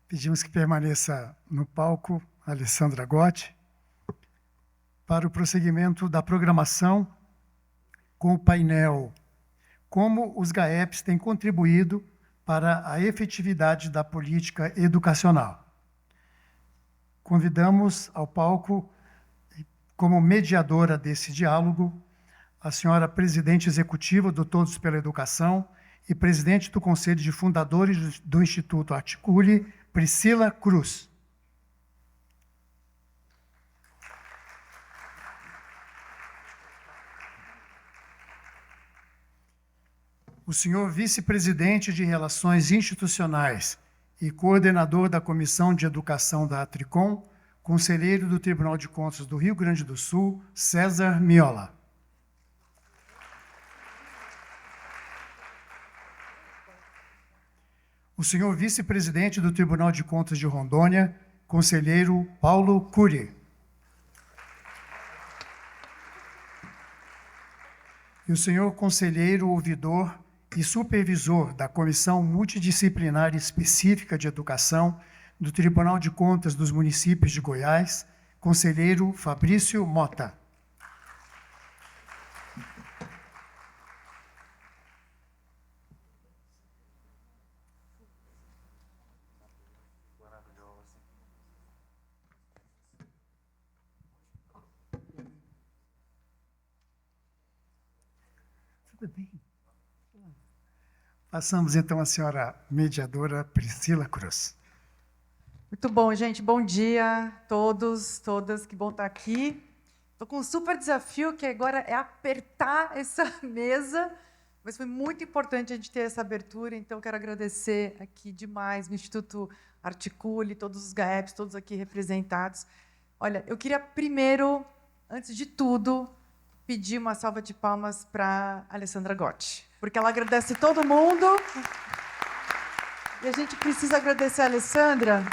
Pedimos que permaneça no palco a Alessandra Gotti para o prosseguimento da programação com o painel Como os GAEPs têm contribuído para a efetividade da política educacional. Convidamos ao palco, como mediadora desse diálogo, a senhora presidente executiva do Todos pela Educação e presidente do Conselho de Fundadores do Instituto Articule, Priscila Cruz. O senhor vice-presidente de Relações Institucionais e coordenador da Comissão de Educação da Atricom, conselheiro do Tribunal de Contas do Rio Grande do Sul, César Miola. O senhor vice-presidente do Tribunal de Contas de Rondônia, conselheiro Paulo Cury. E o senhor conselheiro ouvidor e supervisor da Comissão Multidisciplinar Específica de Educação do Tribunal de Contas dos Municípios de Goiás, conselheiro Fabrício Mota. Tudo bem. Passamos, então, à senhora mediadora Priscila Cruz. Muito bom, gente. Bom dia a todos, todas. Que bom estar aqui. Estou com um super desafio, que agora é apertar essa mesa, mas foi muito importante a gente ter essa abertura, então quero agradecer aqui demais o Instituto Articule, todos os GAEPs, todos aqui representados. Olha, eu queria primeiro, antes de tudo, pedir uma salva de palmas para a Alessandra Gotti, porque ela agradece todo mundo. E a gente precisa agradecer a Alessandra.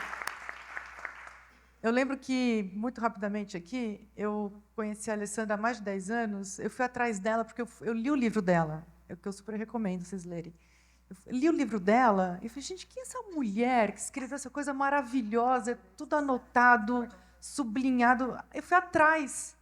Eu lembro que, muito rapidamente aqui, eu conheci a Alessandra há mais de 10 anos, eu fui atrás dela porque eu li o livro dela, que eu super recomendo vocês lerem. Eu li o livro dela e falei, gente, quem é essa mulher que escreveu essa coisa maravilhosa, tudo anotado, sublinhado? Eu fui atrás,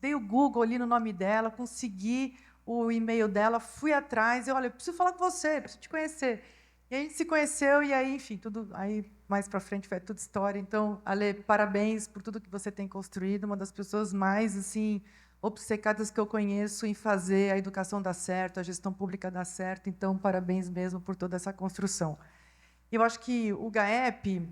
dei o Google ali no nome dela, consegui o e-mail dela, fui atrás, e olha, eu preciso falar com você, preciso te conhecer. E a gente se conheceu, e aí, enfim, tudo aí mais para frente foi tudo história. Então, Ale, parabéns por tudo que você tem construído, uma das pessoas mais assim obcecadas que eu conheço em fazer a educação dar certo, a gestão pública dar certo. Então, parabéns mesmo por toda essa construção. Eu acho que o GAEP,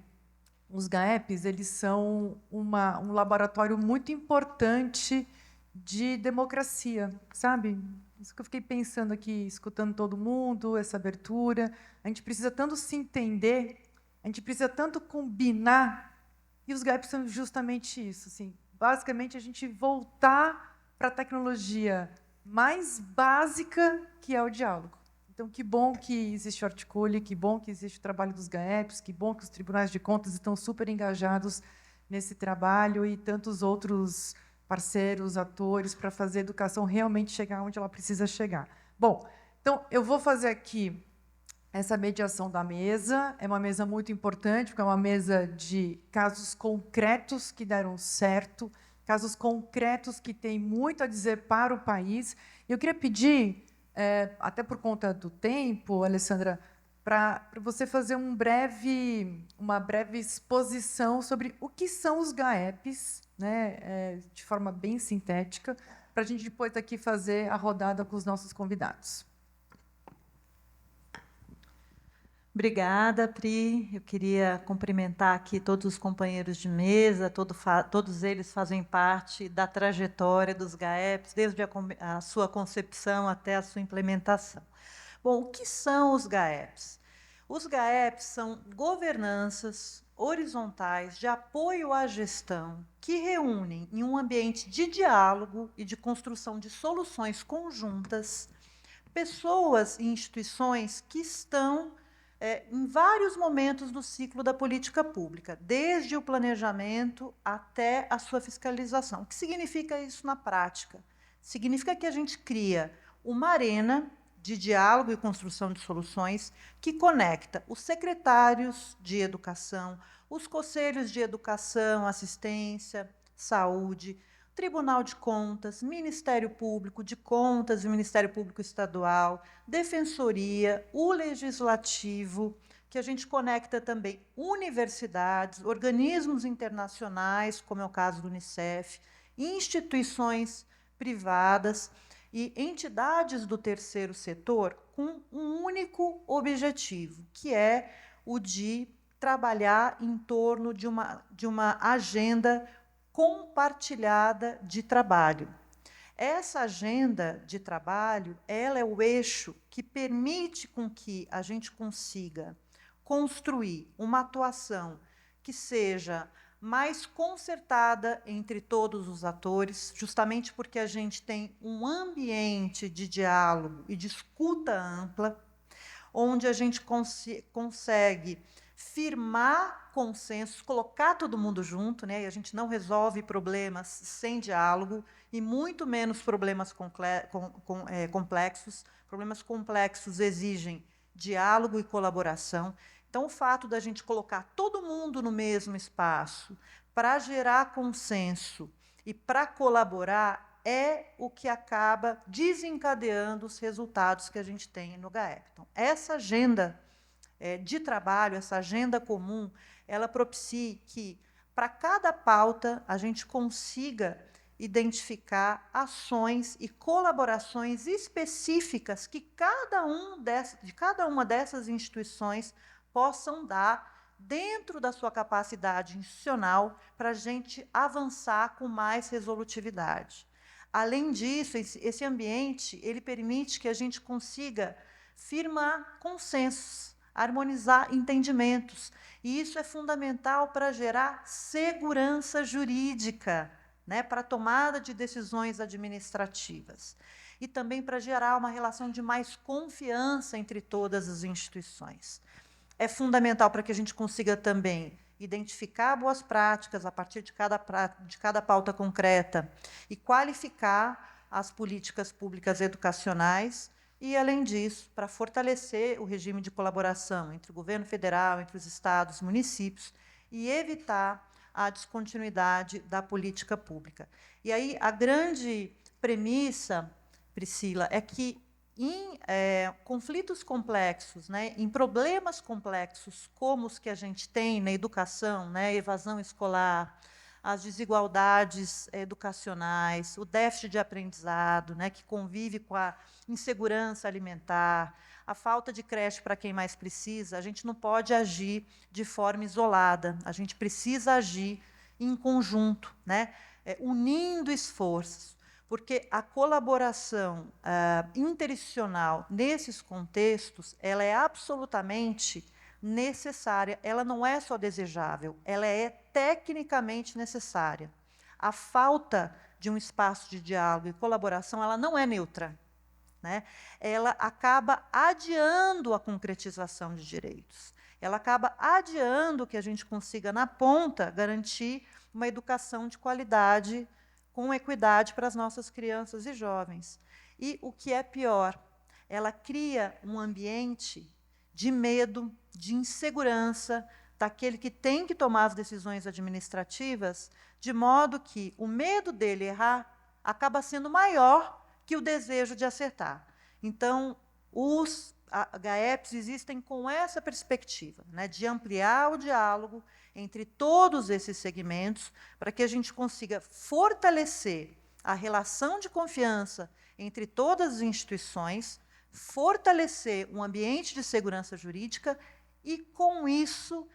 os GAEPs, eles são um laboratório muito importante de democracia, sabe? Isso que eu fiquei pensando aqui, escutando todo mundo, essa abertura. A gente precisa tanto se entender, a gente precisa tanto combinar, e os GAEPs são justamente isso. Assim, basicamente, a gente voltar para a tecnologia mais básica, que é o diálogo. Então, que bom que existe o Articule, que bom que existe o trabalho dos GAEPs, que bom que os tribunais de contas estão super engajados nesse trabalho e tantos outros parceiros, atores, para fazer a educação realmente chegar onde ela precisa chegar. Bom, então, eu vou fazer aqui essa mediação da mesa. É uma mesa muito importante, porque é uma mesa de casos concretos que deram certo, casos concretos que têm muito a dizer para o país. Eu queria pedir, até por conta do tempo, Alessandra, para você fazer uma breve exposição sobre o que são os GAEPs, né, de forma bem sintética, para a gente depois aqui fazer a rodada com os nossos convidados. Obrigada, Pri. Eu queria cumprimentar aqui todos os companheiros de mesa, todos eles fazem parte da trajetória dos GAEPs, desde a sua concepção até a sua implementação. Bom, o que são os GAEPs? Os GAEPs são governanças horizontais de apoio à gestão que reúnem em um ambiente de diálogo e de construção de soluções conjuntas pessoas e instituições que estão em vários momentos do ciclo da política pública, desde o planejamento até a sua fiscalização. O que significa isso na prática? Significa que a gente cria uma arena de diálogo e construção de soluções que conecta os secretários de educação, os conselhos de educação, assistência, saúde, Tribunal de Contas, Ministério Público de Contas e Ministério Público Estadual, Defensoria, o Legislativo, que a gente conecta também universidades, organismos internacionais, como é o caso do Unicef, instituições privadas e entidades do terceiro setor com um único objetivo, que é o de trabalhar em torno de uma agenda compartilhada de trabalho. Essa agenda de trabalho, ela é o eixo que permite com que a gente consiga construir uma atuação que seja mais concertada entre todos os atores, justamente porque a gente tem um ambiente de diálogo e de escuta ampla, onde a gente consegue firmar consensos, colocar todo mundo junto, né? E a gente não resolve problemas sem diálogo, e muito menos problemas complexos. Problemas complexos exigem diálogo e colaboração. Então, o fato da gente colocar todo mundo no mesmo espaço para gerar consenso e para colaborar é o que acaba desencadeando os resultados que a gente tem no GAEP. Então, essa agenda de trabalho, essa agenda comum, ela propicia que, para cada pauta, a gente consiga identificar ações e colaborações específicas que cada uma dessas instituições possam dar dentro da sua capacidade institucional para a gente avançar com mais resolutividade. Além disso, esse ambiente ele permite que a gente consiga firmar consensos, harmonizar entendimentos, e isso é fundamental para gerar segurança jurídica, né, para a tomada de decisões administrativas, e também para gerar uma relação de mais confiança entre todas as instituições. É fundamental para que a gente consiga também identificar boas práticas a partir de cada pauta concreta e qualificar as políticas públicas educacionais e, além disso, para fortalecer o regime de colaboração entre o governo federal, entre os estados, municípios e evitar a descontinuidade da política pública. E aí a grande premissa, Priscila, é que em conflitos complexos, né, em problemas complexos como os que a gente tem na educação, né, evasão escolar, as desigualdades educacionais, o déficit de aprendizado, né, que convive com a insegurança alimentar, a falta de creche para quem mais precisa, a gente não pode agir de forma isolada, a gente precisa agir em conjunto, né, unindo esforços, porque a colaboração interinstitucional nesses contextos ela é absolutamente necessária, ela não é só desejável, ela é tecnicamente necessária. A falta de um espaço de diálogo e colaboração ela não é neutra, né? Ela acaba adiando a concretização de direitos, ela acaba adiando que a gente consiga, na ponta, garantir uma educação de qualidade com equidade para as nossas crianças e jovens. E, o que é pior, ela cria um ambiente de medo, de insegurança daquele que tem que tomar as decisões administrativas, de modo que o medo dele errar acaba sendo maior que o desejo de acertar. Então, os GAEPs existem com essa perspectiva, né, de ampliar o diálogo entre todos esses segmentos, para que a gente consiga fortalecer a relação de confiança entre todas as instituições, fortalecer um ambiente de segurança jurídica e, com isso,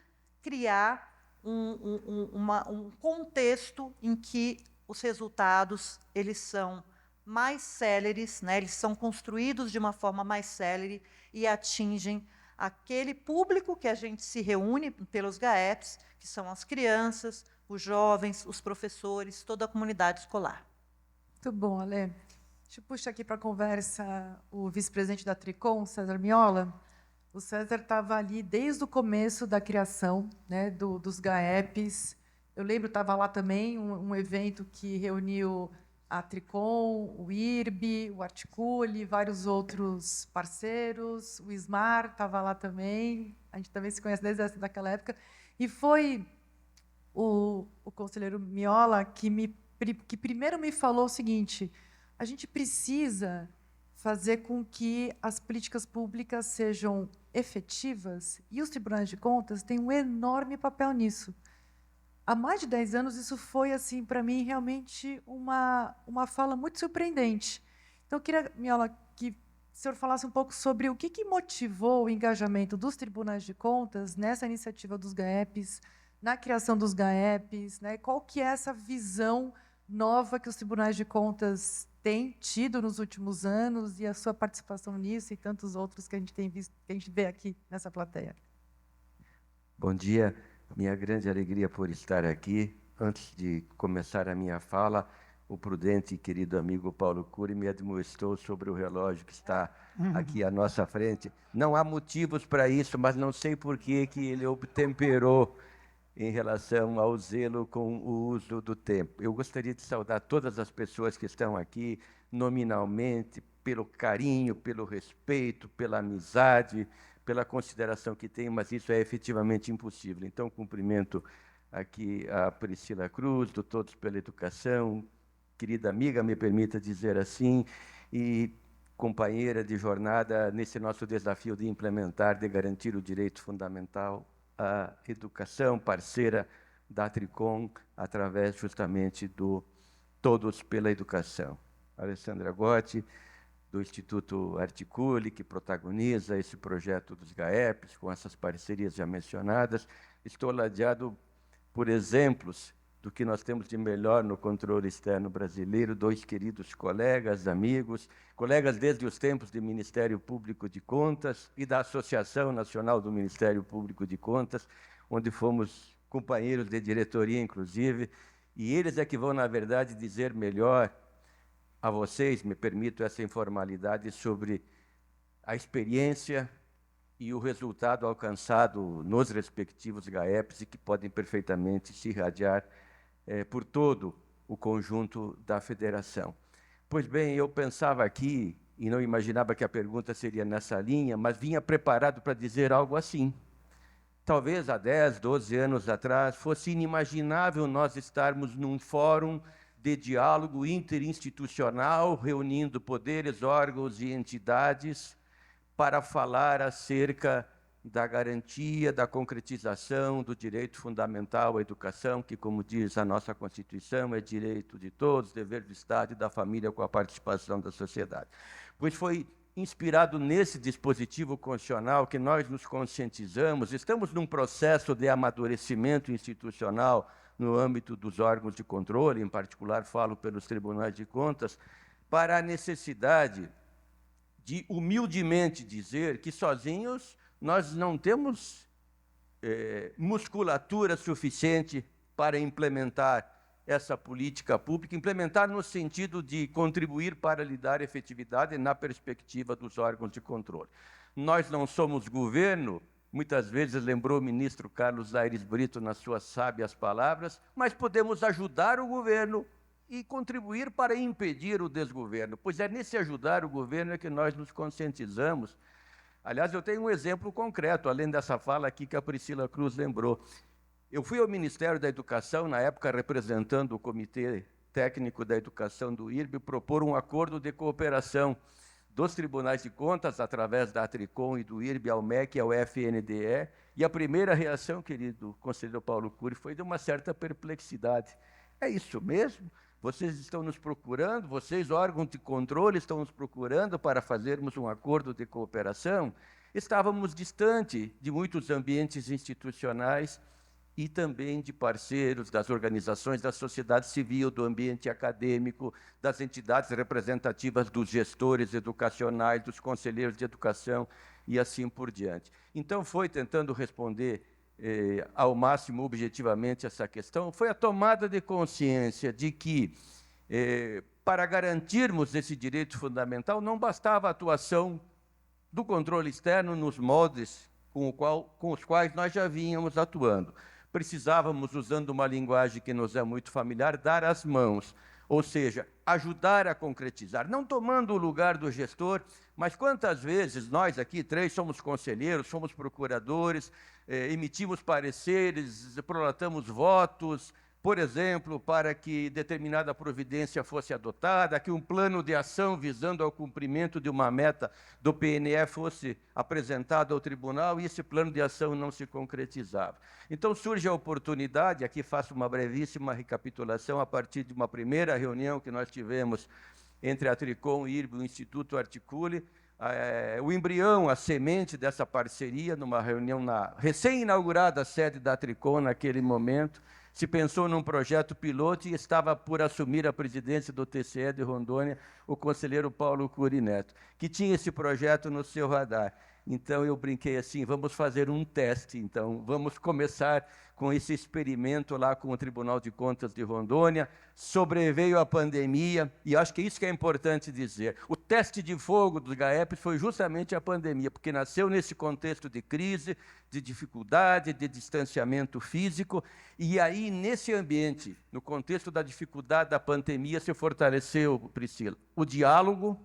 criar um contexto em que os resultados eles são mais céleres, né, eles são construídos de uma forma mais célere e atingem aquele público que a gente se reúne pelos GAEPs, que são as crianças, os jovens, os professores, toda a comunidade escolar. Muito bom, Ale. Deixa eu puxar aqui para a conversa o vice-presidente da Tricom, César Miola. O César estava ali desde o começo da criação, né, dos GAEPs. Eu lembro, estava lá também, um evento que reuniu a Tricom, o IRB, o Articule, vários outros parceiros, o ISMAR estava lá também, a gente também se conhece desde daquela época, e foi o conselheiro Miola que primeiro me falou o seguinte: a gente precisa fazer com que as políticas públicas sejam efetivas, e os tribunais de contas têm um enorme papel nisso. Há mais de 10 anos, isso foi, assim, para mim, realmente uma fala muito surpreendente. Então, eu queria, Miola, que o senhor falasse um pouco sobre o que motivou o engajamento dos tribunais de contas nessa iniciativa dos GAEPs, na criação dos GAEPs, né? Qual que é essa visão nova que os tribunais de contas têm tido nos últimos anos e a sua participação nisso e tantos outros que a gente tem visto, que a gente vê aqui nessa plateia. Bom dia, minha grande alegria por estar aqui. Antes de começar a minha fala, o prudente e querido amigo Paulo Cury me admoestou sobre o relógio que está aqui à nossa frente. Não há motivos para isso, mas não sei por que ele obtemperou em relação ao zelo com o uso do tempo. Eu gostaria de saudar todas as pessoas que estão aqui, nominalmente, pelo carinho, pelo respeito, pela amizade, pela consideração que tem, mas isso é efetivamente impossível. Então, cumprimento aqui a Priscila Cruz, do Todos pela Educação, querida amiga, me permita dizer assim, e companheira de jornada nesse nosso desafio de implementar, de garantir o direito fundamental à educação, parceira da Tricom, através justamente do Todos pela Educação. Alessandra Gotti, do Instituto Articule, que protagoniza esse projeto dos GAEPs, com essas parcerias já mencionadas. Estou ladeado por exemplos do que nós temos de melhor no controle externo brasileiro, dois queridos colegas, amigos, colegas desde os tempos do Ministério Público de Contas e da Associação Nacional do Ministério Público de Contas, onde fomos companheiros de diretoria, inclusive, e eles é que vão, na verdade, dizer melhor a vocês, me permito essa informalidade, sobre a experiência e o resultado alcançado nos respectivos GAEPs e que podem perfeitamente se irradiar por todo o conjunto da federação. Pois bem, eu pensava aqui, e não imaginava que a pergunta seria nessa linha, mas vinha preparado para dizer algo assim. Talvez há 10, 12 anos atrás fosse inimaginável nós estarmos num fórum de diálogo interinstitucional, reunindo poderes, órgãos e entidades para falar acerca da garantia, da concretização do direito fundamental à educação, que, como diz a nossa Constituição, é direito de todos, dever do Estado e da família com a participação da sociedade. Pois foi inspirado nesse dispositivo constitucional que nós nos conscientizamos, estamos num processo de amadurecimento institucional no âmbito dos órgãos de controle, em particular falo pelos tribunais de contas, para a necessidade de humildemente dizer que sozinhos nós não temos musculatura suficiente para implementar essa política pública, implementar no sentido de contribuir para lhe dar efetividade na perspectiva dos órgãos de controle. Nós não somos governo, muitas vezes lembrou o ministro Carlos Aires Brito nas suas sábias palavras, mas podemos ajudar o governo e contribuir para impedir o desgoverno, pois é nesse ajudar o governo que nós nos conscientizamos. Aliás, eu tenho um exemplo concreto, além dessa fala aqui que a Priscila Cruz lembrou. Eu fui ao Ministério da Educação, na época representando o Comitê Técnico da Educação do IRB, propor um acordo de cooperação dos tribunais de contas, através da Tricom e do IRB, ao MEC e ao FNDE, e a primeira reação, querido conselheiro Paulo Cury, foi de uma certa perplexidade. É isso mesmo? Vocês estão nos procurando, vocês, órgãos de controle, estão nos procurando para fazermos um acordo de cooperação? Estávamos distante de muitos ambientes institucionais e também de parceiros das organizações da sociedade civil, do ambiente acadêmico, das entidades representativas dos gestores educacionais, dos conselheiros de educação e assim por diante. Então, foi tentando responder ao máximo objetivamente essa questão, foi a tomada de consciência de que, para garantirmos esse direito fundamental, não bastava a atuação do controle externo nos moldes com os quais nós já vínhamos atuando. Precisávamos, usando uma linguagem que nos é muito familiar, dar as mãos. ou seja, ajudar a concretizar, não tomando o lugar do gestor, mas quantas vezes nós aqui, 3, somos conselheiros, somos procuradores, emitimos pareceres, prolatamos votos, por exemplo, para que determinada providência fosse adotada, que um plano de ação visando ao cumprimento de uma meta do PNE fosse apresentado ao tribunal, e esse plano de ação não se concretizava. Então surge a oportunidade, aqui faço uma brevíssima recapitulação, a partir de uma primeira reunião que nós tivemos entre a Tricom, o IRB e o Instituto Articule, o embrião, a semente dessa parceria, numa reunião na recém-inaugurada sede da Tricom naquele momento, se pensou num projeto piloto e estava por assumir a presidência do TCE de Rondônia o conselheiro Paulo Cury Neto, que tinha esse projeto no seu radar. Então, eu brinquei assim, vamos fazer um teste, então, vamos começar com esse experimento lá com o Tribunal de Contas de Rondônia. Sobreveio a pandemia, e acho que isso que é importante dizer. O teste de fogo dos GAEPs foi justamente a pandemia, porque nasceu nesse contexto de crise, de dificuldade, de distanciamento físico, e aí, nesse ambiente, no contexto da dificuldade da pandemia, se fortaleceu, Priscila, o diálogo.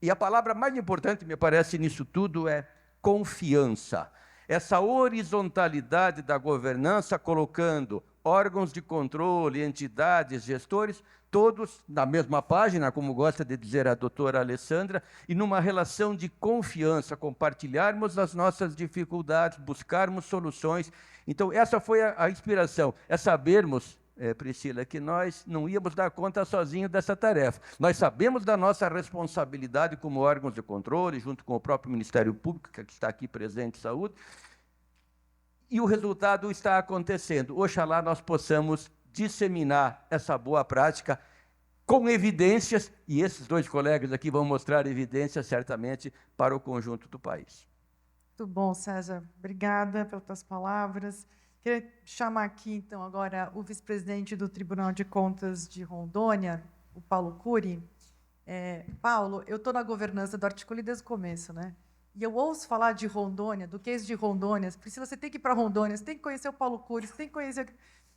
E a palavra mais importante, me parece, nisso tudo é confiança. Essa horizontalidade da governança, colocando órgãos de controle, entidades, gestores, todos na mesma página, como gosta de dizer a doutora Alessandra, e numa relação de confiança, compartilharmos as nossas dificuldades, buscarmos soluções. Então, essa foi a inspiração, é sabermos, Priscila, que nós não íamos dar conta sozinhos dessa tarefa. Nós sabemos da nossa responsabilidade como órgãos de controle, junto com o próprio Ministério Público, que está aqui presente, saúde, e o resultado está acontecendo. Oxalá nós possamos disseminar essa boa prática com evidências, e esses 2 colegas aqui vão mostrar evidências, certamente, para o conjunto do país. Muito bom, César. Obrigada pelas tuas palavras. Queria chamar aqui, então, agora o vice-presidente do Tribunal de Contas de Rondônia, o Paulo Cury. Paulo, eu estou na governança do Articule desde o começo, né? E eu ouço falar de Rondônia, do case de Rondônia. Priscila, você tem que ir para Rondônia, você tem que conhecer o Paulo Cury, você tem que conhecer...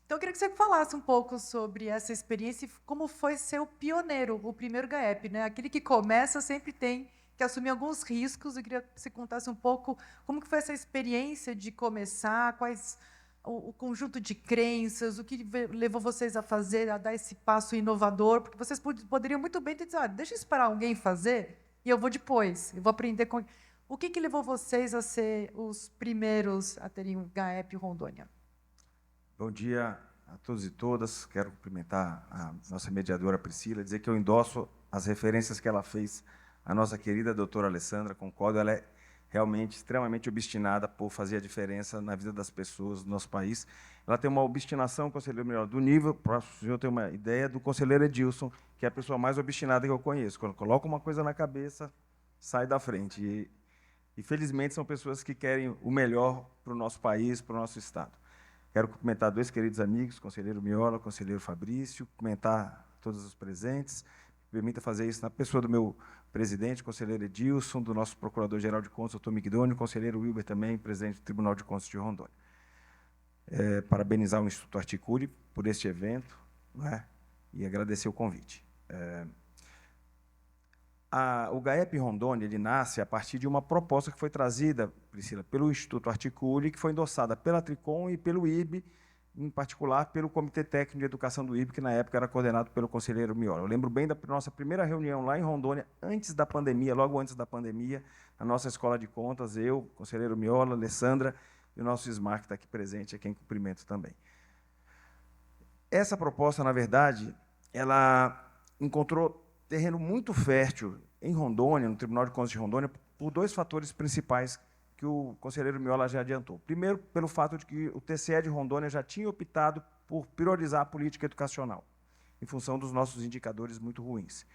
Então, eu queria que você falasse um pouco sobre essa experiência e como foi ser o pioneiro, o primeiro GAEP, né? Aquele que começa sempre tem que assumir alguns riscos. Eu queria que você contasse um pouco como que foi essa experiência de começar, o conjunto de crenças, o que levou vocês a fazer, a dar esse passo inovador, porque vocês poderiam muito bem ter dizer, deixa eu esperar alguém fazer e eu vou depois, eu vou aprender com... O que levou vocês a ser os primeiros a terem um GAEP Rondônia? Bom dia a todos e todas. Quero cumprimentar a nossa mediadora Priscila, dizer que eu endosso as referências que ela fez à nossa querida doutora Alessandra, concordo, ela é realmente extremamente obstinada por fazer a diferença na vida das pessoas do nosso país. Ela tem uma obstinação, conselheiro melhor, do nível, para o senhor ter uma ideia, do conselheiro Edilson, que é a pessoa mais obstinada que eu conheço. Quando coloca uma coisa na cabeça, sai da frente. E felizmente, são pessoas que querem o melhor para o nosso país, para o nosso Estado. Quero cumprimentar 2 queridos amigos, o conselheiro Miola, o conselheiro Fabrício, cumprimentar todos os presentes. Permita fazer isso na pessoa do meu presidente, conselheiro Edilson, do nosso procurador-geral de contas, doutor Migdoni, o conselheiro Wilber também, presidente do Tribunal de Contas de Rondônia. Parabenizar o Instituto Articule por este evento, né, e agradecer o convite. O GAEP Rondônia ele nasce a partir de uma proposta que foi trazida, Priscila, pelo Instituto Articule, que foi endossada pela Tricom e pelo IRB, em particular pelo Comitê Técnico de Educação do IRB, que na época era coordenado pelo conselheiro Miola. Eu lembro bem da nossa primeira reunião lá em Rondônia, antes da pandemia, logo antes da pandemia, na nossa Escola de Contas, eu, conselheiro Miola, Alessandra e o nosso Ismar, que está aqui presente, a quem cumprimento também. Essa proposta, na verdade, ela encontrou terreno muito fértil em Rondônia, no Tribunal de Contas de Rondônia, por 2 fatores principais que o conselheiro Miola já adiantou. Primeiro, pelo fato de que o TCE de Rondônia já tinha optado por priorizar a política educacional, em função dos nossos indicadores muito ruins.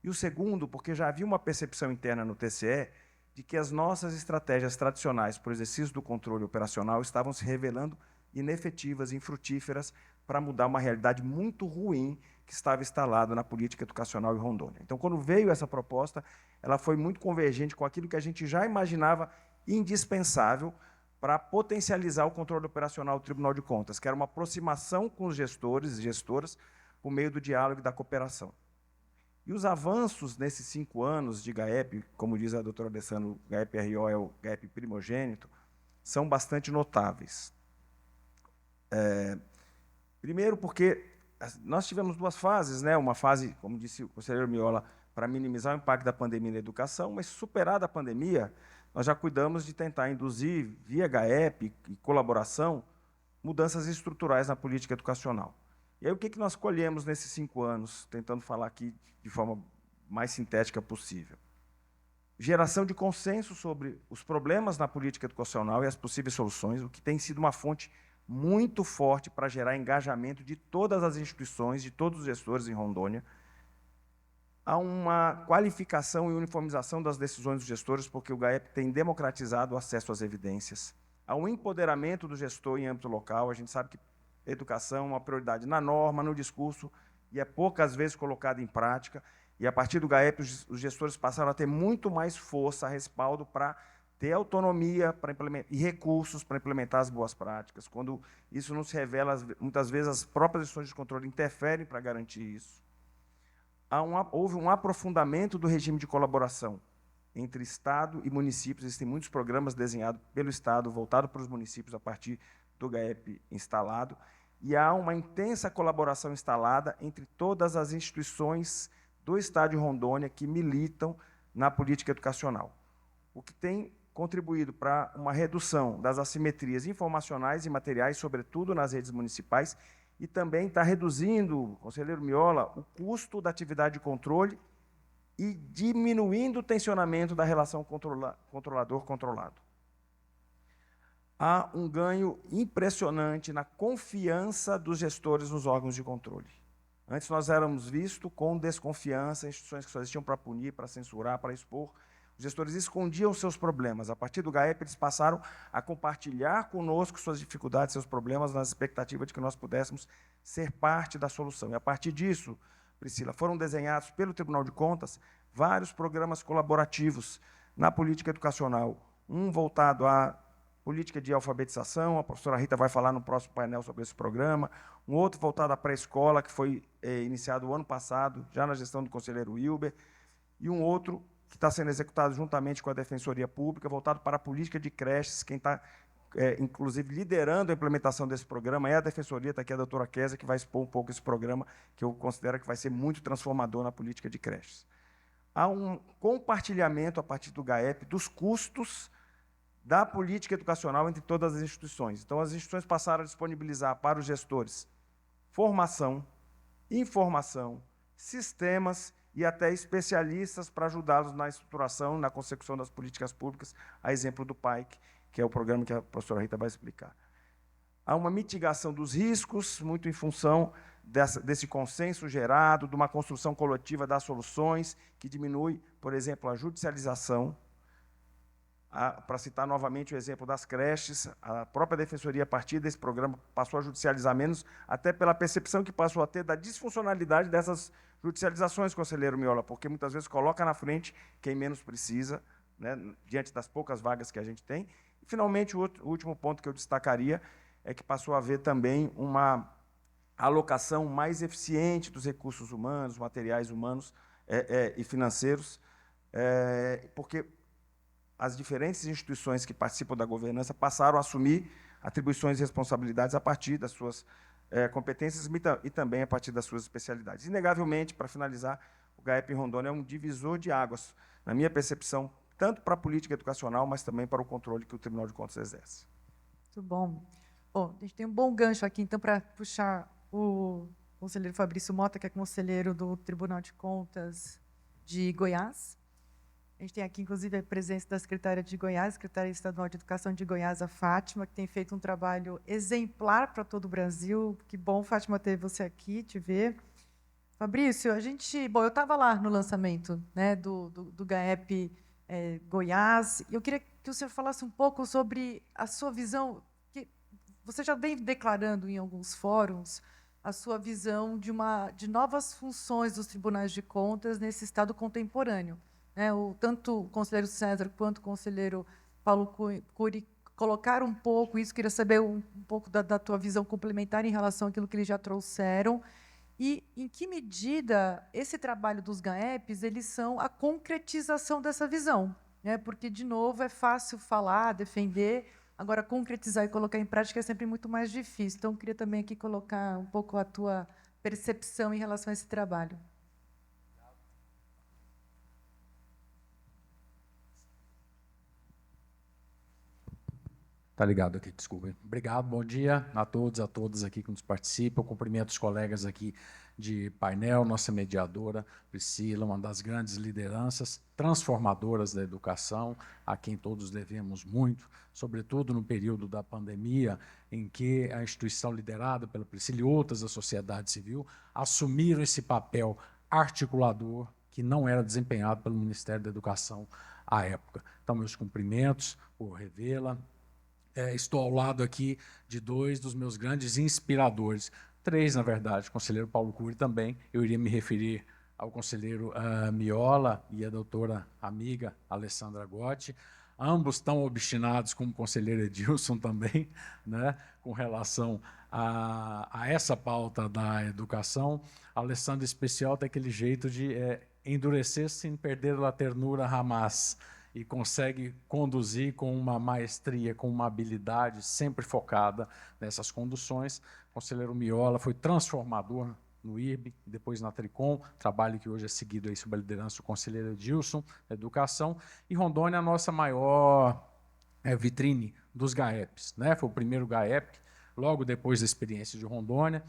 E o segundo, porque já havia uma percepção interna no TCE de que as nossas estratégias tradicionais para o exercício do controle operacional estavam se revelando inefetivas, infrutíferas, para mudar uma realidade muito ruim que estava instalada na política educacional em Rondônia. Então, quando veio essa proposta, ela foi muito convergente com aquilo que a gente já imaginava indispensável para potencializar o controle operacional do Tribunal de Contas, que era uma aproximação com os gestores e gestoras, por meio do diálogo e da cooperação. E os avanços nesses 5 anos de GAEP, como diz a doutora Alessandra, o GAEP-RO é o GAEP primogênito, são bastante notáveis. Primeiro porque nós tivemos 2 fases, né? Uma fase, como disse o conselheiro Miola, para minimizar o impacto da pandemia na educação, mas superada a pandemia, nós já cuidamos de tentar induzir, via GAEP e colaboração, mudanças estruturais na política educacional. E aí, o que nós colhemos nesses 5 anos, tentando falar aqui de forma mais sintética possível? Geração de consenso sobre os problemas na política educacional e as possíveis soluções, o que tem sido uma fonte muito forte para gerar engajamento de todas as instituições, de todos os gestores em Rondônia. Há uma qualificação e uniformização das decisões dos gestores, porque o GAEP tem democratizado o acesso às evidências. Há um empoderamento do gestor em âmbito local. A gente sabe que educação é uma prioridade na norma, no discurso, e é poucas vezes colocada em prática. E, a partir do GAEP, os gestores passaram a ter muito mais força, respaldo para ter autonomia para implementar, e recursos para implementar as boas práticas. Quando isso não se revela, muitas vezes as próprias instituições de controle interferem para garantir isso. Houve um aprofundamento do regime de colaboração entre Estado e municípios. Existem muitos programas desenhados pelo Estado, voltados para os municípios a partir do GAEP instalado, e há uma intensa colaboração instalada entre todas as instituições do Estado de Rondônia que militam na política educacional, o que tem contribuído para uma redução das assimetrias informacionais e materiais, sobretudo nas redes municipais, e também está reduzindo, conselheiro Miola, o custo da atividade de controle e diminuindo o tensionamento da relação controlador-controlado. Há um ganho impressionante na confiança dos gestores nos órgãos de controle. Antes nós éramos vistos com desconfiança, instituições que só existiam para punir, para censurar, para expor. Os gestores escondiam seus problemas. A partir do GAEP, eles passaram a compartilhar conosco suas dificuldades, seus problemas, na expectativa de que nós pudéssemos ser parte da solução. E, a partir disso, Priscila, foram desenhados pelo Tribunal de Contas vários programas colaborativos na política educacional. Um voltado à política de alfabetização, a professora Rita vai falar no próximo painel sobre esse programa. Um outro voltado à pré-escola, que foi iniciado o ano passado, já na gestão do conselheiro Wilber. E um outro que está sendo executado juntamente com a Defensoria Pública, voltado para a política de creches. Quem está, inclusive, liderando a implementação desse programa é a Defensoria, está aqui a doutora Kézia, que vai expor um pouco esse programa, que eu considero que vai ser muito transformador na política de creches. Há um compartilhamento, a partir do GAEP, dos custos da política educacional entre todas as instituições. Então, as instituições passaram a disponibilizar para os gestores formação, informação, sistemas e até especialistas para ajudá-los na estruturação, na consecução das políticas públicas, a exemplo do PAIC, que é o programa que a professora Rita vai explicar. Há uma mitigação dos riscos, muito em função desse consenso gerado, de uma construção coletiva das soluções, que diminui, por exemplo, a judicialização. Para citar novamente o exemplo das creches, a própria Defensoria, a partir desse programa, passou a judicializar menos, até pela percepção que passou a ter da disfuncionalidade dessas judicializações, conselheiro Miola, porque muitas vezes coloca na frente quem menos precisa, né, diante das poucas vagas que a gente tem. E, finalmente, o último ponto que eu destacaria é que passou a haver também uma alocação mais eficiente dos recursos humanos, materiais humanos e financeiros, porque as diferentes instituições que participam da governança passaram a assumir atribuições e responsabilidades a partir das suas competências e também a partir das suas especialidades. Inegavelmente, para finalizar, o GAEP Rondônia é um divisor de águas, na minha percepção, tanto para a política educacional, mas também para o controle que o Tribunal de Contas exerce. Muito bom. Bom, a gente tem um bom gancho aqui, então, para puxar o conselheiro Fabrício Mota, que é conselheiro do Tribunal de Contas de Goiás. A gente tem aqui, inclusive, a presença da secretária de Goiás, secretária estadual de Educação de Goiás, a Fátima, que tem feito um trabalho exemplar para todo o Brasil. Que bom, Fátima, ter você aqui, te ver. Fabrício, eu estava lá no lançamento, né, do GAEP Goiás, e eu queria que o senhor falasse um pouco sobre a sua visão, que você já vem declarando em alguns fóruns a sua visão de novas funções dos tribunais de contas nesse Estado contemporâneo. Tanto o conselheiro César quanto o conselheiro Paulo Cury colocaram um pouco isso. Queria saber um pouco da tua visão complementar em relação àquilo que eles já trouxeram. E em que medida esse trabalho dos GAEPs eles são a concretização dessa visão, né? Porque, de novo, é fácil falar, defender, agora concretizar e colocar em prática é sempre muito mais difícil. Então, eu queria também aqui colocar um pouco a tua percepção em relação a esse trabalho. Tá ligado aqui, desculpa. Obrigado, bom dia a todos, a todas aqui que nos participam. Eu cumprimento os colegas aqui de painel, nossa mediadora, Priscila, uma das grandes lideranças transformadoras da educação, a quem todos devemos muito, sobretudo no período da pandemia, em que a instituição liderada pela Priscila e outras da sociedade civil assumiram esse papel articulador que não era desempenhado pelo Ministério da Educação à época. Então, meus cumprimentos por revê-la. Estou ao lado aqui de dois dos meus grandes inspiradores, três, na verdade, o conselheiro Paulo Cury também. Eu iria me referir ao conselheiro Miola e a doutora amiga Alessandra Gotti, ambos tão obstinados como o conselheiro Edilson também, né, com relação a essa pauta da educação. A Alessandra, em especial, tem aquele jeito de endurecer sem perder a ternura jamais, e consegue conduzir com uma maestria, com uma habilidade sempre focada nessas conduções. O conselheiro Miola foi transformador no IRB, depois na Tricom, trabalho que hoje é seguido aí sob a liderança do conselheiro Edilson, Educação, e Rondônia, a nossa maior vitrine dos GAEPs, né? Foi o primeiro GAEP, logo depois da experiência de Rondônia.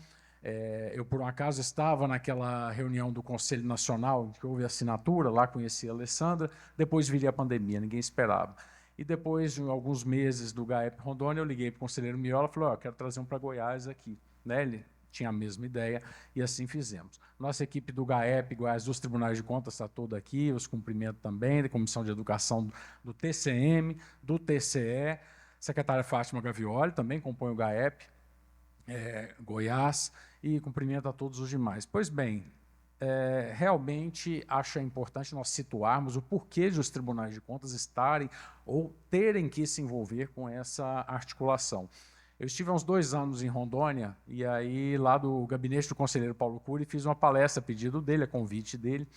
Eu, por um acaso, estava naquela reunião do Conselho Nacional, que houve assinatura, lá conheci a Alessandra, depois viria a pandemia, ninguém esperava. E depois de alguns meses do GAEP Rondônia, eu liguei para o conselheiro Miola e falei, quero trazer um para Goiás aqui. Né? Ele tinha a mesma ideia, e assim fizemos. Nossa equipe do GAEP, Goiás, dos Tribunais de Contas, está toda aqui, os cumprimentos também, da Comissão de Educação do TCM, do TCE, secretária Fátima Gavioli, também compõe o GAEP, Goiás, e cumprimento a todos os demais. Pois bem, realmente acho importante nós situarmos o porquê de os tribunais de contas estarem ou terem que se envolver com essa articulação. Eu estive há uns 2 anos em Rondônia, e aí lá do gabinete do conselheiro Paulo Cury fiz uma palestra a pedido dele, a convite dele,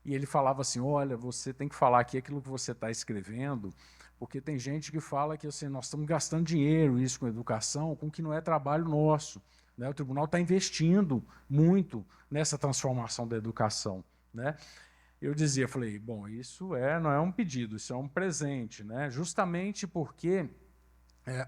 e ele falava assim, olha, você tem que falar aqui aquilo que você está escrevendo, porque tem gente que fala que assim, nós estamos gastando dinheiro isso com educação, com que não é trabalho nosso. Né? O tribunal está investindo muito nessa transformação da educação. Né? Eu dizia, falei, bom, isso não é um pedido, isso é um presente, né? Justamente porque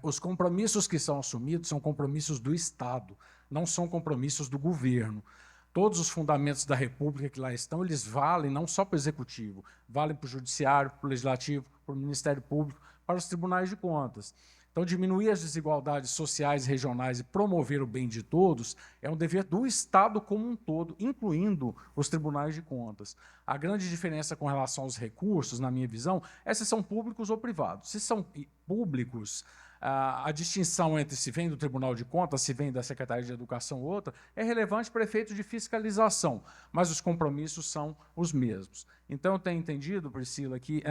os compromissos que são assumidos são compromissos do Estado, não são compromissos do governo. Todos os fundamentos da República que lá estão, eles valem não só para o Executivo, valem para o Judiciário, para o Legislativo, para o Ministério Público, para os Tribunais de Contas. Então, diminuir as desigualdades sociais e regionais e promover o bem de todos é um dever do Estado como um todo, incluindo os Tribunais de Contas. A grande diferença com relação aos recursos, na minha visão, é se são públicos ou privados. Se são públicos, a distinção entre se vem do Tribunal de Contas, se vem da Secretaria de Educação ou outra, é relevante para efeito de fiscalização, mas os compromissos são os mesmos. Então, eu tenho entendido, Priscila, que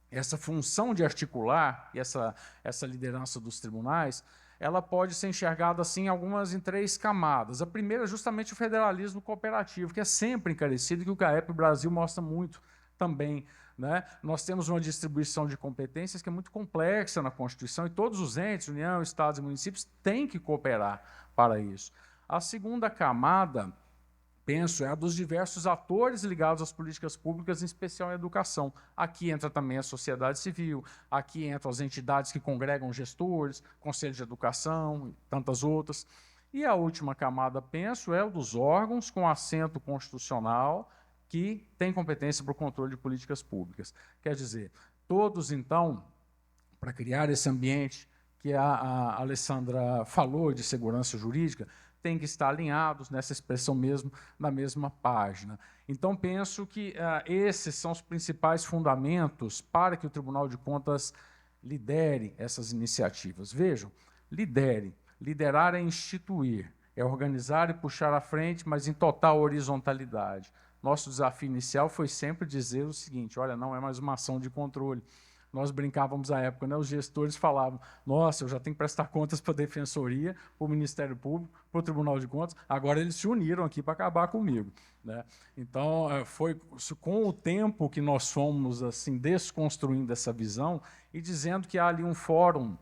essa função de articular e essa liderança dos tribunais, ela pode ser enxergada assim em 3 camadas. A primeira é justamente o federalismo cooperativo, que é sempre encarecido, que o GAEP Brasil mostra muito também. Né? Nós temos uma distribuição de competências que é muito complexa na Constituição, e todos os entes, União, Estados e municípios, têm que cooperar para isso. A segunda camada, penso, é a dos diversos atores ligados às políticas públicas, em especial em educação. Aqui entra também a sociedade civil, aqui entram as entidades que congregam gestores, Conselho de Educação e tantas outras. E a última camada, penso, é o dos órgãos com assento constitucional que têm competência para o controle de políticas públicas. Quer dizer, todos, então, para criar esse ambiente que a Alessandra falou de segurança jurídica, têm que estar alinhados nessa expressão mesmo, na mesma página. Então, penso que esses são os principais fundamentos para que o Tribunal de Contas lidere essas iniciativas. Vejam, liderar é instituir, é organizar e puxar à frente, mas em total horizontalidade. Nosso desafio inicial foi sempre dizer o seguinte, olha, não é mais uma ação de controle, Nós brincávamos à época, né? Os gestores falavam, nossa, eu já tenho que prestar contas para a Defensoria, para o Ministério Público, para o Tribunal de Contas, agora eles se uniram aqui para acabar comigo, né? Então, foi com o tempo que nós fomos assim, desconstruindo essa visão e dizendo que há ali um fórum,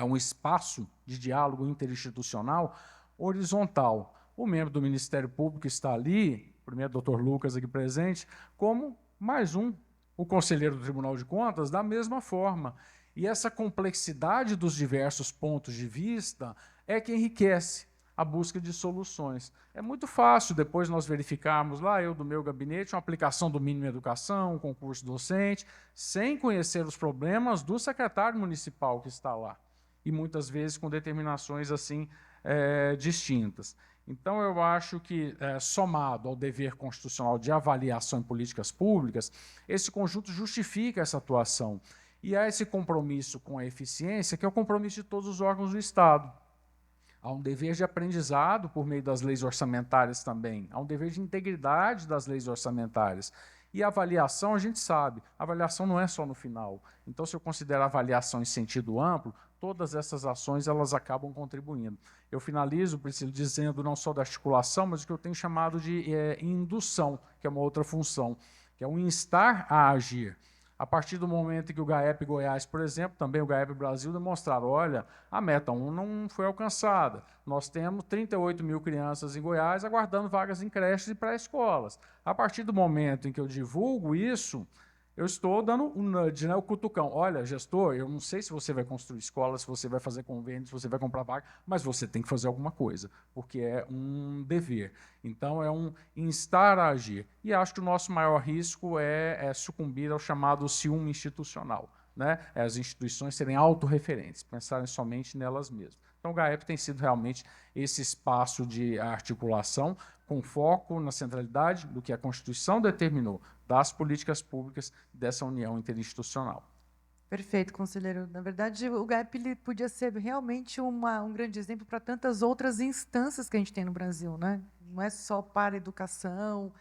um espaço de diálogo interinstitucional horizontal. O membro do Ministério Público está ali, o primeiro doutor Lucas aqui presente, como mais um, o conselheiro do Tribunal de Contas, da mesma forma. E essa complexidade dos diversos pontos de vista é que enriquece a busca de soluções. É muito fácil depois nós verificarmos lá, eu do meu gabinete, uma aplicação do mínimo em educação, um concurso docente, sem conhecer os problemas do secretário municipal que está lá. E muitas vezes com determinações assim distintas. Então, eu acho que, somado ao dever constitucional de avaliação em políticas públicas, esse conjunto justifica essa atuação. E há esse compromisso com a eficiência, que é o compromisso de todos os órgãos do Estado. Há um dever de aprendizado por meio das leis orçamentárias também. Há um dever de integridade das leis orçamentárias. E a avaliação, a gente sabe, a avaliação não é só no final. Então, se eu considero a avaliação em sentido amplo, todas essas ações elas acabam contribuindo. Eu finalizo, Priscila, dizendo não só da articulação, mas o que eu tenho chamado de indução, que é uma outra função, que é o instar a agir. A partir do momento em que o GAEP Goiás, por exemplo, também o GAEP Brasil, demonstraram, olha, a meta 1 não foi alcançada. Nós temos 38 mil crianças em Goiás aguardando vagas em creches e pré-escolas. A partir do momento em que eu divulgo isso, eu estou dando um nudge, né, o cutucão. Olha, gestor, eu não sei se você vai construir escola, se você vai fazer convênios, se você vai comprar vaga, mas você tem que fazer alguma coisa, porque é um dever. Então, é um instar a agir. E acho que o nosso maior risco é sucumbir ao chamado ciúme institucional, né? As instituições serem autorreferentes, pensarem somente nelas mesmas. Então, o GAEP tem sido realmente esse espaço de articulação com foco na centralidade do que a Constituição determinou, das políticas públicas dessa união interinstitucional. Perfeito, conselheiro. Na verdade, o GAEP ele podia ser realmente um grande exemplo para tantas outras instâncias que a gente tem no Brasil, né? Não é só para a educação,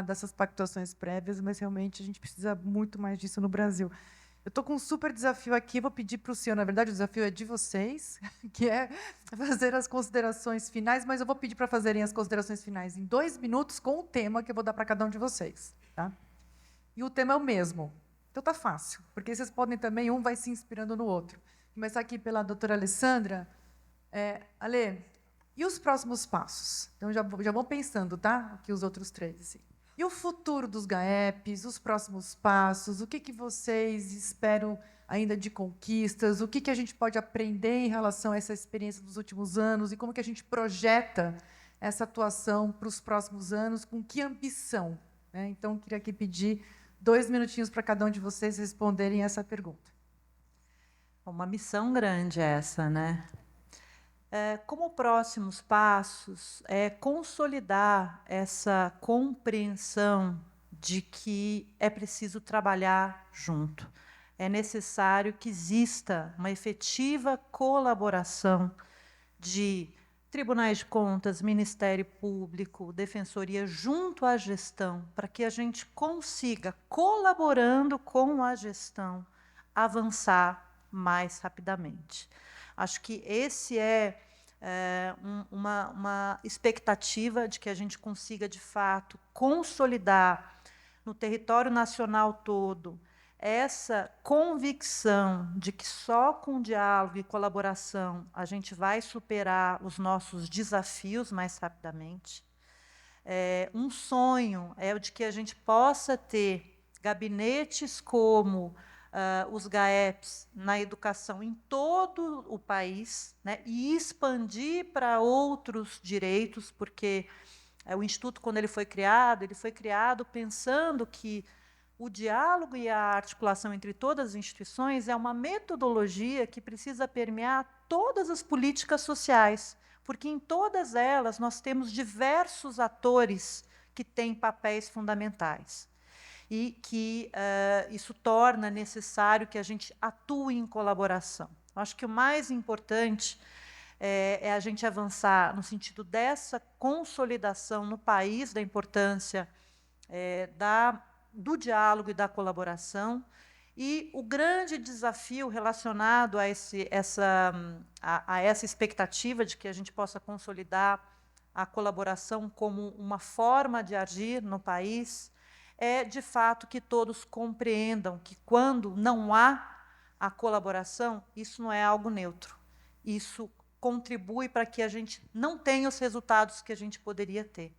dessas pactuações prévias, mas realmente a gente precisa muito mais disso no Brasil. Eu estou com um super desafio aqui, vou pedir para o senhor, na verdade, o desafio é de vocês, que é fazer as considerações finais, mas eu vou pedir para fazerem as considerações finais em 2 minutos com o tema que eu vou dar para cada um de vocês. Tá? E o tema é o mesmo. Então tá fácil, porque vocês podem também, um vai se inspirando no outro. Começar aqui pela doutora Alessandra. Ale, e os próximos passos? Então já vão pensando, tá? Aqui os outros 3. Assim. E o futuro dos GAEPs, os próximos passos, o que vocês esperam ainda de conquistas, o que a gente pode aprender em relação a essa experiência dos últimos anos e como que a gente projeta essa atuação para os próximos anos, com que ambição? Né? Então, queria aqui pedir 2 minutinhos para cada um de vocês responderem essa pergunta. Uma missão grande essa, né? Como próximos passos, consolidar essa compreensão de que é preciso trabalhar junto. É necessário que exista uma efetiva colaboração de tribunais de contas, Ministério Público, Defensoria, junto à gestão, para que a gente consiga, colaborando com a gestão, avançar mais rapidamente. Acho que esse é uma expectativa de que a gente consiga, de fato, consolidar no território nacional todo essa convicção de que só com diálogo e colaboração a gente vai superar os nossos desafios mais rapidamente. Um sonho é o de que a gente possa ter gabinetes como os GAEPs na educação em todo o país, né, e expandir para outros direitos, porque o Instituto, quando ele foi criado pensando que o diálogo e a articulação entre todas as instituições é uma metodologia que precisa permear todas as políticas sociais, porque em todas elas nós temos diversos atores que têm papéis fundamentais. E que isso torna necessário que a gente atue em colaboração. Acho que o mais importante é a gente avançar no sentido dessa consolidação no país da importância do diálogo e da colaboração E o grande desafio relacionado a essa expectativa de que a gente possa consolidar a colaboração como uma forma de agir no país é, de fato, que todos compreendam que, quando não há a colaboração, isso não é algo neutro. Isso contribui para que a gente não tenha os resultados que a gente poderia ter.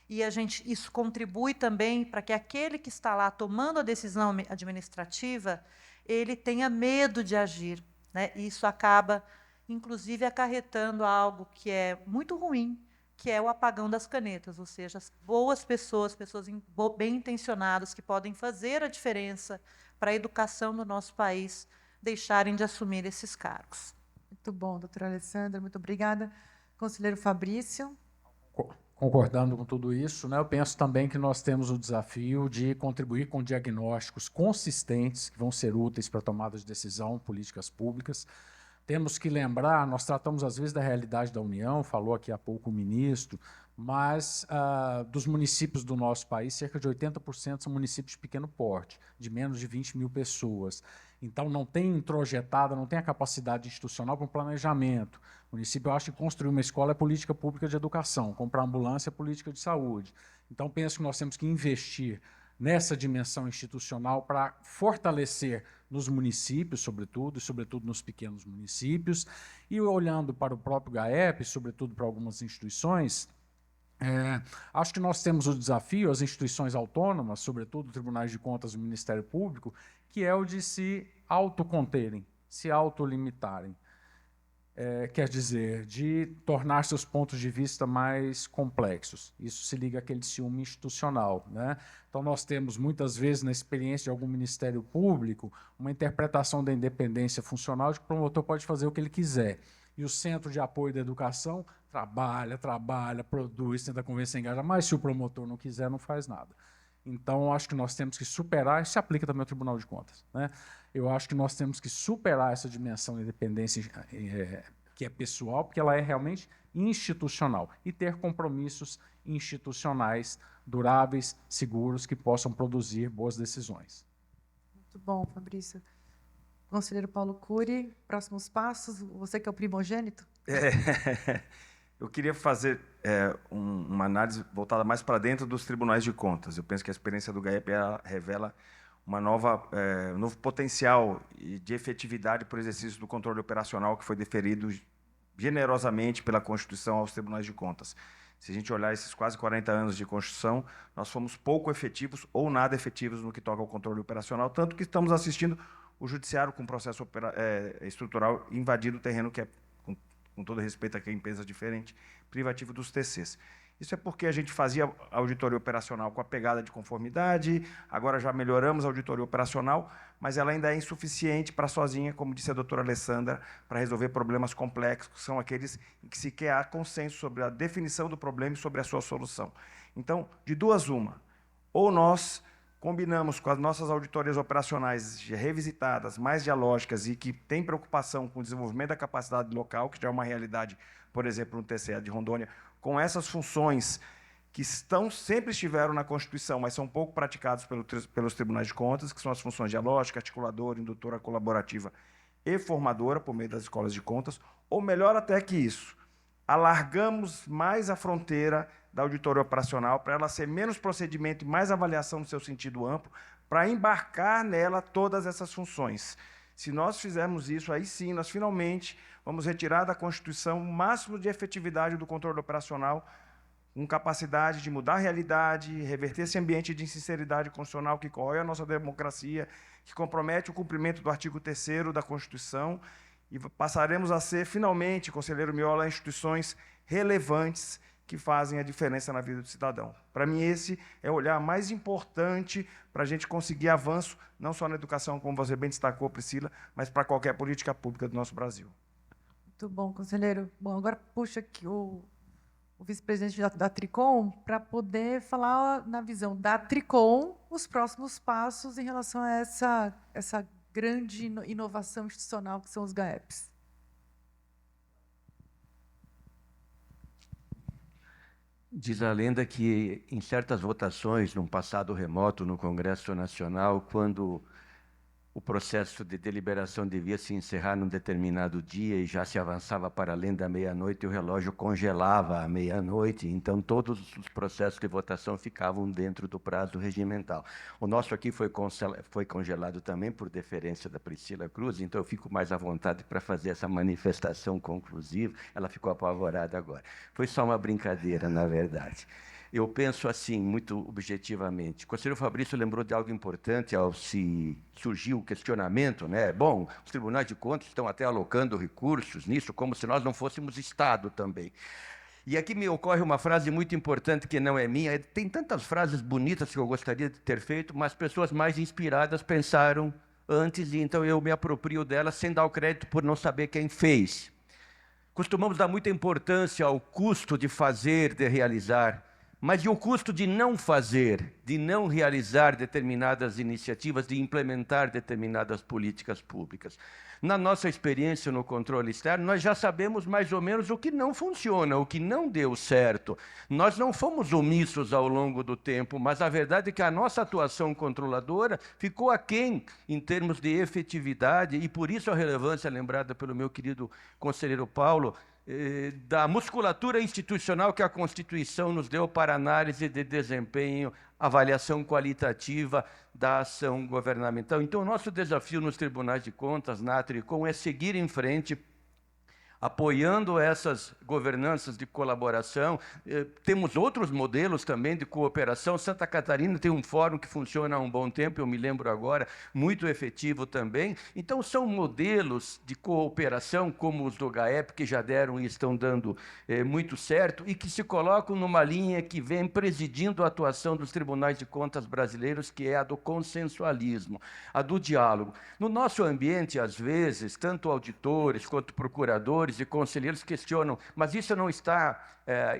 E isso contribui também para que aquele que está lá tomando a decisão administrativa, ele tenha medo de agir, né? E isso acaba, inclusive, acarretando algo que é muito ruim, que é o apagão das canetas, ou seja, as boas pessoas bem intencionadas, que podem fazer a diferença para a educação no nosso país, deixarem de assumir esses cargos. Muito bom, doutora Alessandra, muito obrigada. Conselheiro Fabrício. Concordando com tudo isso, né, eu penso também que nós temos o desafio de contribuir com diagnósticos consistentes, que vão ser úteis para a tomada de decisão, políticas públicas. Temos que lembrar, nós tratamos às vezes da realidade da União, falou aqui há pouco o ministro, mas dos municípios do nosso país, cerca de 80% são municípios de pequeno porte, de menos de 20 mil pessoas. Então, não tem introjetada, não tem a capacidade institucional para um planejamento. O município, eu acho que construir uma escola é política pública de educação, comprar ambulância é política de saúde. Então, penso que nós temos que investir nessa dimensão institucional para fortalecer nos municípios, sobretudo, e sobretudo nos pequenos municípios, e olhando para o próprio GAEP, sobretudo para algumas instituições, acho que nós temos o desafio, as instituições autônomas, sobretudo tribunais de contas e o Ministério Público, que é o de se autoconterem, se autolimitarem. Quer dizer, de tornar seus pontos de vista mais complexos. Isso se liga àquele ciúme institucional, né? Então, nós temos, muitas vezes, na experiência de algum Ministério Público, uma interpretação da independência funcional de que o promotor pode fazer o que ele quiser. E o Centro de Apoio da Educação trabalha, produz, tenta convencer, engaja, mas se o promotor não quiser, não faz nada. Então, acho que nós temos que superar, isso se aplica também ao Tribunal de Contas, né? Eu acho que nós temos que superar essa dimensão de independência que é pessoal, porque ela é realmente institucional, e ter compromissos institucionais duráveis, seguros, que possam produzir boas decisões. Muito bom, Fabrício. Conselheiro Paulo Cury, próximos passos, você que é o primogênito? Eu queria fazer uma análise voltada mais para dentro dos tribunais de contas. Eu penso que a experiência do GAEP revela um novo potencial de efetividade para o exercício do controle operacional que foi deferido generosamente pela Constituição aos tribunais de contas. Se a gente olhar esses quase 40 anos de Constituição, nós fomos pouco efetivos ou nada efetivos no que toca ao controle operacional, tanto que estamos assistindo o Judiciário com processo estrutural invadindo o terreno que é, com todo respeito a quem pensa diferente, privativo dos TCs. Isso é porque a gente fazia auditoria operacional com a pegada de conformidade, agora já melhoramos a auditoria operacional, mas ela ainda é insuficiente para sozinha, como disse a doutora Alessandra, para resolver problemas complexos, que são aqueles em que sequer há consenso sobre a definição do problema e sobre a sua solução. Então, de duas uma, ou nós combinamos com as nossas auditorias operacionais revisitadas, mais dialógicas e que têm preocupação com o desenvolvimento da capacidade local, que já é uma realidade, por exemplo, no TCE de Rondônia, com essas funções que sempre estiveram na Constituição, mas são pouco praticadas pelos tribunais de contas, que são as funções dialógica, articuladora, indutora, colaborativa e formadora, por meio das escolas de contas, ou melhor até que isso, alargamos mais a fronteira da auditoria operacional para ela ser menos procedimento e mais avaliação no seu sentido amplo, para embarcar nela todas essas funções. Se nós fizermos isso, aí sim, nós finalmente vamos retirar da Constituição o máximo de efetividade do controle operacional, com capacidade de mudar a realidade, reverter esse ambiente de insinceridade constitucional que corrói a nossa democracia, que compromete o cumprimento do artigo 3º da Constituição, e passaremos a ser, finalmente, conselheiro Miola, instituições relevantes que fazem a diferença na vida do cidadão. Para mim, esse é o olhar mais importante para a gente conseguir avanço, não só na educação, como você bem destacou, Priscila, mas para qualquer política pública do nosso Brasil. Muito bom, conselheiro. Bom, agora puxa aqui o vice-presidente da Tricom para poder falar, na visão da Tricom, os próximos passos em relação a essa grande inovação institucional que são os GAEPs. Diz a lenda que, em certas votações, num passado remoto, no Congresso Nacional, quando o processo de deliberação devia se encerrar num determinado dia e já se avançava para além da meia-noite e o relógio congelava à meia-noite, então todos os processos de votação ficavam dentro do prazo regimental. O nosso aqui foi congelado também por deferência da Priscila Cruz, então eu fico mais à vontade para fazer essa manifestação conclusiva. Ela ficou apavorada agora. Foi só uma brincadeira, na verdade. Eu penso assim, muito objetivamente. O conselheiro Fabrício lembrou de algo importante ao se surgir o questionamento, né? Bom, os tribunais de contas estão até alocando recursos nisso, como se nós não fôssemos Estado também. E aqui me ocorre uma frase muito importante que não é minha. Tem tantas frases bonitas que eu gostaria de ter feito, mas pessoas mais inspiradas pensaram antes, e então eu me aproprio delas sem dar o crédito por não saber quem fez. Costumamos dar muita importância ao custo de fazer, de realizar, mas e o custo de não fazer, de não realizar determinadas iniciativas, de implementar determinadas políticas públicas? Na nossa experiência no controle externo, nós já sabemos mais ou menos o que não funciona, o que não deu certo. Nós não fomos omissos ao longo do tempo, mas a verdade é que a nossa atuação controladora ficou aquém em termos de efetividade, e por isso a relevância lembrada pelo meu querido conselheiro Paulo, da musculatura institucional que a Constituição nos deu para análise de desempenho, avaliação qualitativa da ação governamental. Então, o nosso desafio nos tribunais de contas, na Tricom, é seguir em frente, apoiando essas governanças de colaboração. Temos outros modelos também de cooperação. Santa Catarina tem um fórum que funciona há um bom tempo, eu me lembro agora, muito efetivo também. Então, são modelos de cooperação, como os do GAEP, que já deram e estão dando muito certo, e que se colocam numa linha que vem presidindo a atuação dos tribunais de contas brasileiros, que é a do consensualismo, a do diálogo. No nosso ambiente, às vezes, tanto auditores quanto procuradores e conselheiros questionam, mas isso não está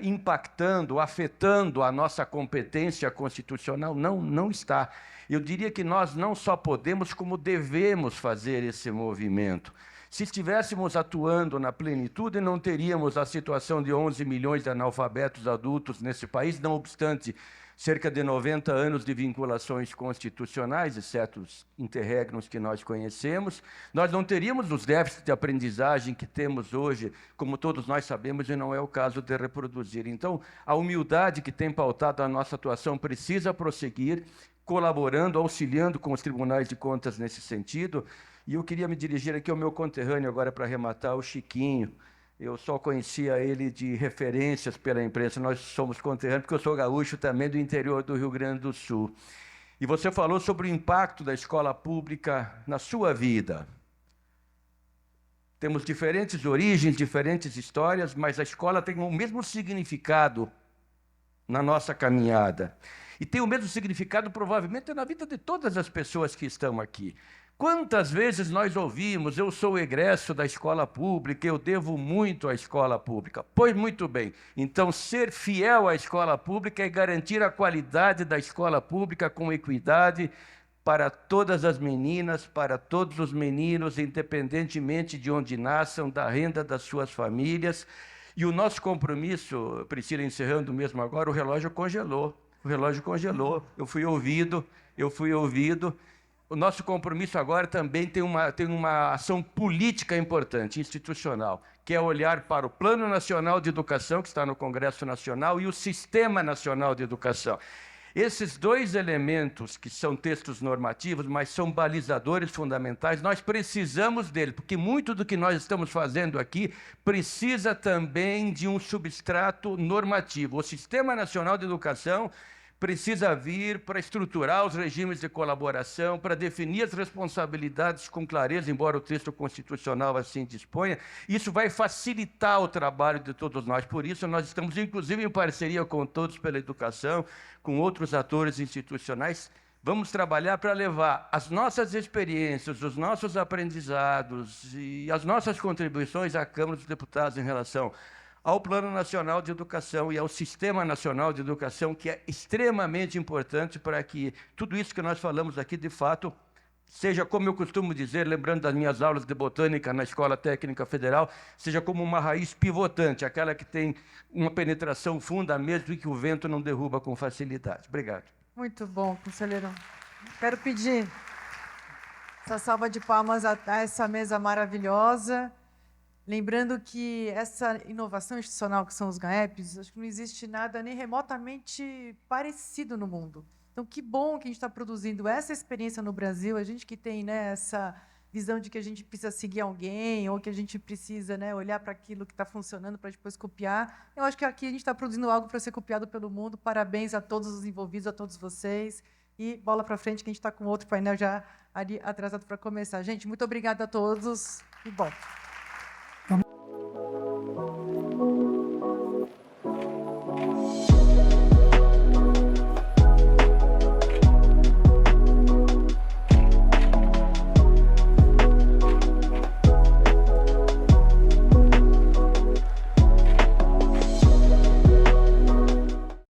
impactando, afetando a nossa competência constitucional? Não, não está. Eu diria que nós não só podemos, como devemos fazer esse movimento. Se estivéssemos atuando na plenitude, não teríamos a situação de 11 milhões de analfabetos adultos nesse país, não obstante cerca de 90 anos de vinculações constitucionais, exceto os interregnos que nós conhecemos. Nós não teríamos os déficits de aprendizagem que temos hoje, como todos nós sabemos, e não é o caso de reproduzir. Então, a humildade que tem pautado a nossa atuação precisa prosseguir, colaborando, auxiliando com os tribunais de contas nesse sentido. E eu queria me dirigir aqui ao meu conterrâneo agora para arrematar, o Chiquinho. Eu só conhecia ele de referências pela imprensa. Nós somos conterrâneos, porque eu sou gaúcho também do interior do Rio Grande do Sul. E você falou sobre o impacto da escola pública na sua vida. Temos diferentes origens, diferentes histórias, mas a escola tem o mesmo significado na nossa caminhada. E tem o mesmo significado, provavelmente, na vida de todas as pessoas que estão aqui. Quantas vezes nós ouvimos, eu sou egresso da escola pública, eu devo muito à escola pública. Pois muito bem, então ser fiel à escola pública é garantir a qualidade da escola pública com equidade para todas as meninas, para todos os meninos, independentemente de onde nasçam, da renda das suas famílias. E o nosso compromisso, Priscila, encerrando mesmo agora, o relógio congelou. O relógio congelou, eu fui ouvido. O nosso compromisso agora também tem uma ação política importante, institucional, que é olhar para o Plano Nacional de Educação, que está no Congresso Nacional, e o Sistema Nacional de Educação. Esses dois elementos, que são textos normativos, mas são balizadores fundamentais, nós precisamos dele, porque muito do que nós estamos fazendo aqui precisa também de um substrato normativo. O Sistema Nacional de Educação precisa vir para estruturar os regimes de colaboração, para definir as responsabilidades com clareza, embora o texto constitucional assim disponha. Isso vai facilitar o trabalho de todos nós. Por isso, nós estamos, inclusive, em parceria com Todos pela Educação, com outros atores institucionais. Vamos trabalhar para levar as nossas experiências, os nossos aprendizados e as nossas contribuições à Câmara dos Deputados em relação ao Plano Nacional de Educação e ao Sistema Nacional de Educação, que é extremamente importante para que tudo isso que nós falamos aqui, de fato, seja, como eu costumo dizer, lembrando das minhas aulas de botânica na Escola Técnica Federal, seja como uma raiz pivotante, aquela que tem uma penetração funda mesmo e que o vento não derruba com facilidade. Obrigado. Muito bom, conselheiro. Quero pedir, Essa salva de palmas a essa mesa maravilhosa. Lembrando que essa inovação institucional que são os GAEPs, acho que não existe nada nem remotamente parecido no mundo. Então, que bom que a gente está produzindo essa experiência no Brasil, a gente que tem, né, essa visão de que a gente precisa seguir alguém ou que a gente precisa, né, olhar para aquilo que está funcionando para depois copiar. Eu acho que aqui a gente está produzindo algo para ser copiado pelo mundo. Parabéns a todos os envolvidos, a todos vocês. E bola para frente, que a gente está com outro painel já ali atrasado para começar. Gente, muito obrigada a todos e bom.